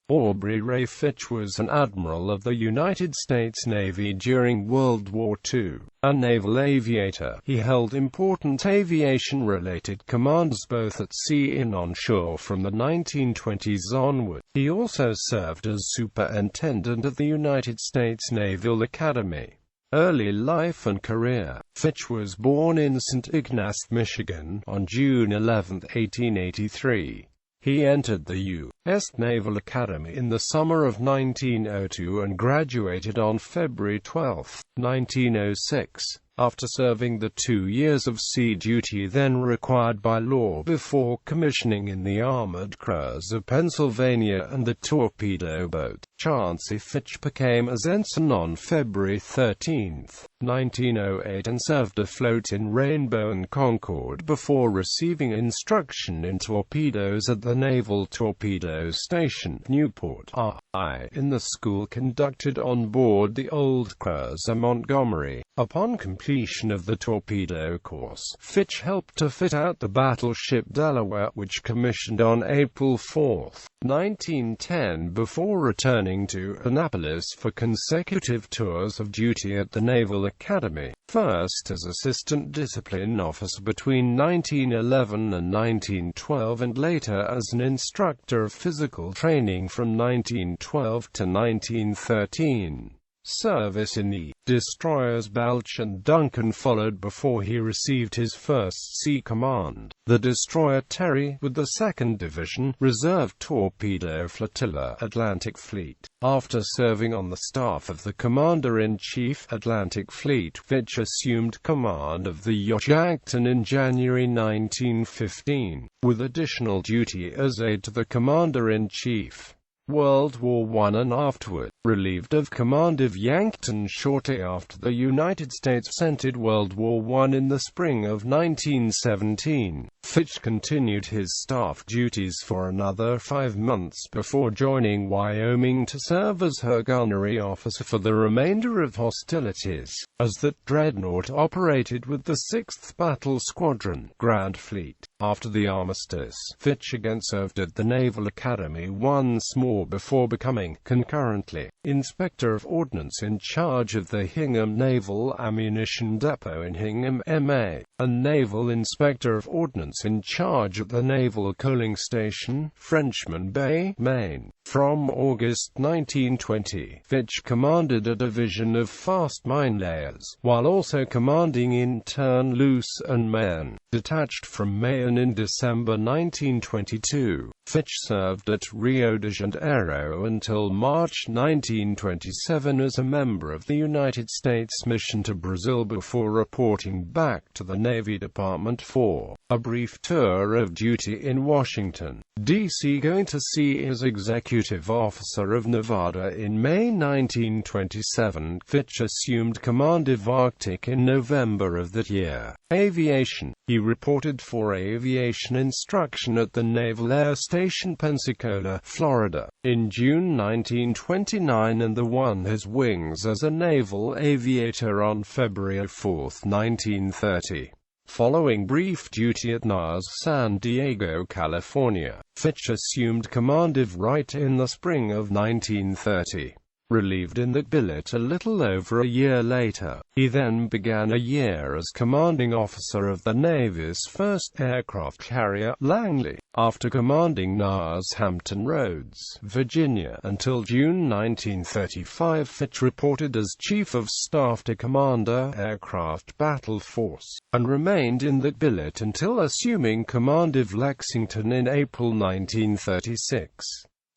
Aubrey Wray Fitch was an admiral of the United States Navy during World War II, a naval aviator. He held important aviation-related commands both at sea and on shore from the 1920s onward. He also served as superintendent at the United States Naval Academy. Early life and career. Fitch was born in St. Ignace, Michigan, on June 11, 1883. He entered the U.S. Naval Academy in the summer of 1902 and graduated on February 12, 1906, after serving the 2 years of sea duty then required by law before commissioning in the Armored Cruise of Pennsylvania and the torpedo boat. Chauncey Fitch became a ensign on February 13, 1908 and served afloat in Rainbow and Concord before receiving instruction in torpedoes at the Naval Torpedo Station, Newport, RI, in the school conducted on board the old cruiser Montgomery. Upon completion of the torpedo course, Fitch helped to fit out the battleship Delaware, which commissioned on April 4, 1910 before returning to Annapolis for consecutive tours of duty at the Naval Academy, first as assistant discipline officer between 1911 and 1912 and later as an instructor of physical training from 1912 to 1913. Service in the destroyers Balch and Duncan followed before he received his first sea command, the destroyer Terry, with the 2nd Division, Reserve Torpedo Flotilla, Atlantic Fleet. After serving on the staff of the Commander-in-Chief, Atlantic Fleet, Fitch assumed command of the yacht Yankton in January 1915, with additional duty as aide to the Commander-in-Chief. World War I and afterward, relieved of command of Yankton shortly after the United States entered World War I in the spring of 1917. Fitch continued his staff duties for another 5 months before joining Wyoming to serve as her gunnery officer for the remainder of hostilities, as that dreadnought operated with the 6th Battle Squadron, Grand Fleet. After the armistice, Fitch again served at the Naval Academy once more before becoming, concurrently, Inspector of Ordnance in charge of the Hingham Naval Ammunition Depot in Hingham, MA, and Naval Inspector of Ordnance in charge at the Naval Coaling Station, Frenchman Bay, Maine. From August 1920, Fitch commanded a division of fast mine layers, while also commanding in turn Luce and Maine. Detached from Maine in December 1922, Fitch served at Rio de Janeiro until March 1927 as a member of the United States mission to Brazil before reporting back to the Navy Department for a brief tour of duty in Washington, D.C. going to sea as Executive Officer of Nevada in May 1927. Fitch assumed command of Arctic in November of that year. Aviation. He reported for aviation instruction at the Naval Air Station Pensacola, Florida, in June 1929 and won his wings as a naval aviator on February 4, 1930. Following brief duty at NAS San Diego, California, Fitch assumed command of Wright in the spring of 1930. Relieved in that billet a little over a year later, he then began a year as commanding officer of the Navy's first aircraft carrier, Langley, after commanding NAS Hampton Roads, Virginia, until June 1935. Fitch reported as Chief of Staff to Commander, Aircraft Battle Force, and remained in that billet until assuming command of Lexington in April 1936.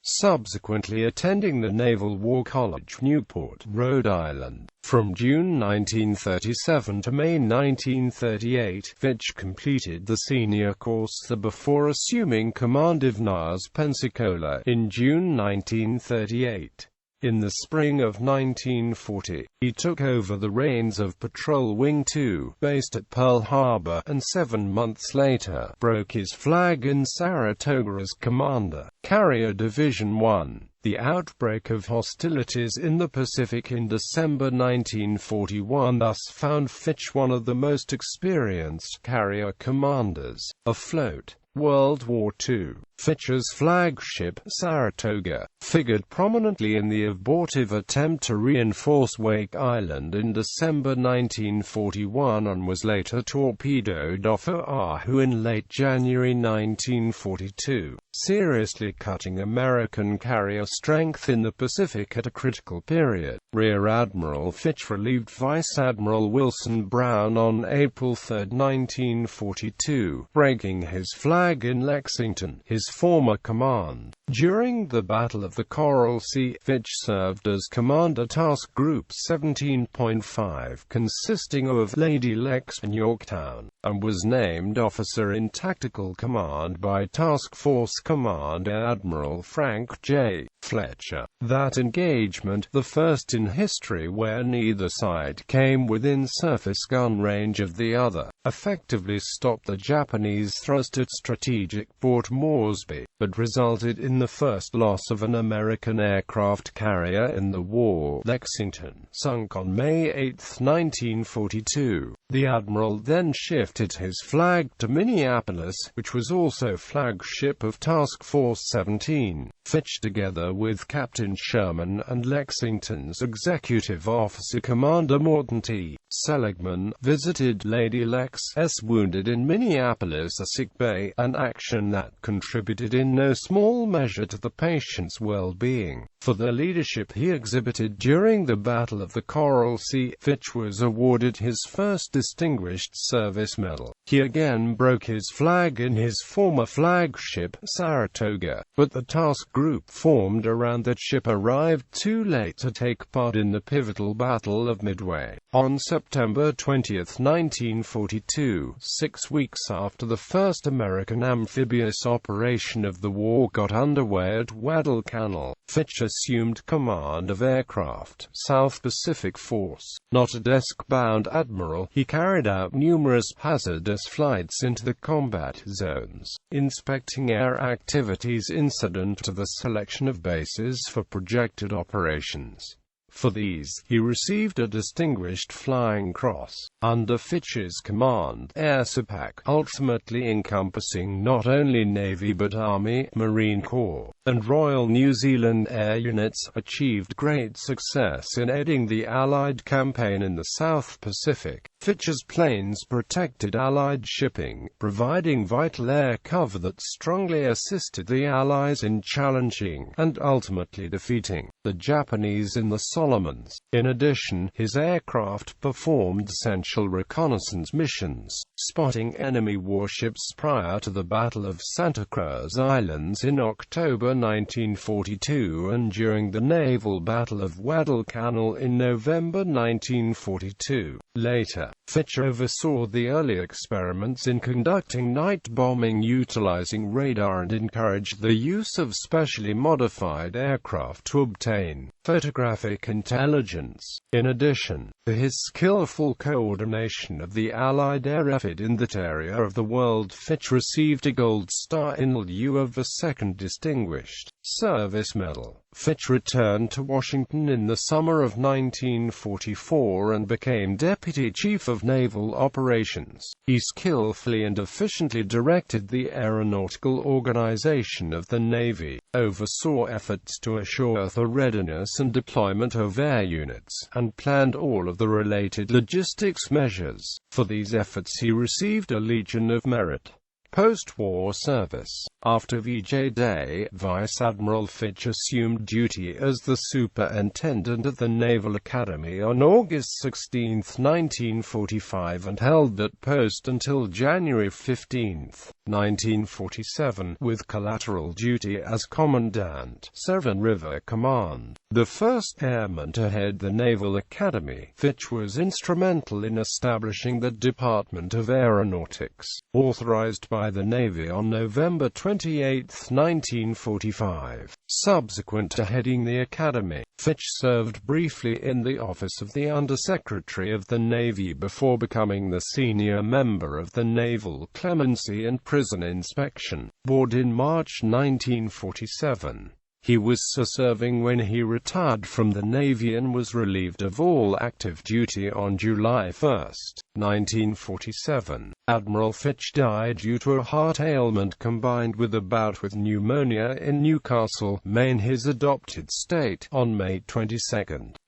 Subsequently attending the Naval War College, Newport, Rhode Island. From June 1937 to May 1938, Fitch completed the senior course there before assuming command of NAS Pensacola in June 1938. In the spring of 1940, he took over the reins of Patrol Wing 2, based at Pearl Harbor, and 7 months later, broke his flag in Saratoga as Commander, Carrier Division 1. The outbreak of hostilities in the Pacific in December 1941 thus found Fitch one of the most experienced carrier commanders afloat. World War II. Fitch's flagship, Saratoga, figured prominently in the abortive attempt to reinforce Wake Island in December 1941 and was later torpedoed off Oahu in late January 1942, seriously cutting American carrier strength in the Pacific at a critical period. Rear Admiral Fitch relieved Vice Admiral Wilson Brown on April 3, 1942, breaking his flag in Lexington, his former command. During the Battle of the Coral Sea, Fitch served as Commander Task Group 17.5, consisting of Lady Lex and Yorktown, and was named Officer in Tactical Command by Task Force Commander Admiral Frank J. Fletcher. That engagement, the first in history where neither side came within surface gun range of the other, effectively stopped the Japanese thrust at strategic Port Moresby, but resulted in the first loss of an American aircraft carrier in the war. Lexington sunk on May 8, 1942. The Admiral then shifted his flag to Minneapolis, which was also flagship of Task Force 17. Fitch, together with Captain Sherman and Lexington's Executive Officer Commander Morton T. Seligman, visited Lady Lex's wounded in Minneapolis sickbay, an action that contributed in no small measure to the patient's well-being. For the leadership he exhibited during the Battle of the Coral Sea, Fitch was awarded his first Distinguished Service Medal. He again broke his flag in his former flagship, Saratoga, but the task group formed around that ship arrived too late to take part in the pivotal Battle of Midway. On September 20, 1942, 6 weeks after the first American amphibious operation of the war got underway at Guadalcanal, Fitch assumed command of aircraft, South Pacific Force. Not a desk-bound admiral, he carried out numerous hazardous flights into the combat zones, inspecting air activities incident to the selection of bases for projected operations. For these, he received a Distinguished Flying Cross. Under Fitch's command, Air Support, ultimately encompassing not only Navy but Army, Marine Corps, and Royal New Zealand Air Units, achieved great success in aiding the Allied campaign in the South Pacific. Fitch's planes protected Allied shipping, providing vital air cover that strongly assisted the Allies in challenging, and ultimately defeating, the Japanese in the Solomons. In addition, his aircraft performed essential reconnaissance missions, spotting enemy warships prior to the Battle of Santa Cruz Islands in October 1942 and during the naval Battle of Guadalcanal in November 1942. Later, Fitch oversaw the early experiments in conducting night bombing utilizing radar and encouraged the use of specially modified aircraft to obtain photographic intelligence. In addition to his skillful coordination of the Allied air effort in that area of the world, Fitch received a Gold Star in lieu of a second Distinguished Service Medal. Fitch returned to Washington in the summer of 1944 and became Deputy Chief of Naval Operations. He skillfully and efficiently directed the aeronautical organization of the Navy, oversaw efforts to assure the readiness and deployment of air units, and planned all of the related logistics measures. For these efforts he received a Legion of Merit. Post-war service. After VJ Day, Vice Admiral Fitch assumed duty as the Superintendent at the Naval Academy on August 16, 1945 and held that post until January 15, 1947, with collateral duty as Commandant, Severn River Command. The first airman to head the Naval Academy, Fitch was instrumental in establishing the Department of Aeronautics, authorized by the Navy on November 28, 1945. Subsequent to heading the Academy, Fitch served briefly in the office of the Undersecretary of the Navy before becoming the senior member of the Naval Clemency and Prison Inspection Board in March 1947. He was serving when he retired from the Navy and was relieved of all active duty on July 1, 1947. Admiral Fitch died due to a heart ailment combined with a bout with pneumonia in Newcastle, Maine, his adopted state, on May 22,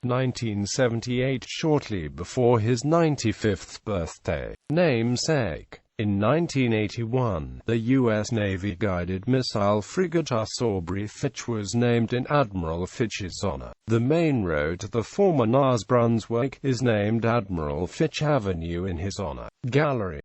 1978, shortly before his 95th birthday. Namesake. In 1981, the U.S. Navy guided missile frigate Aubrey Fitch was named in Admiral Fitch's honor. The main road to the former Nassau Brunswick is named Admiral Fitch Avenue in his honor. Gallery.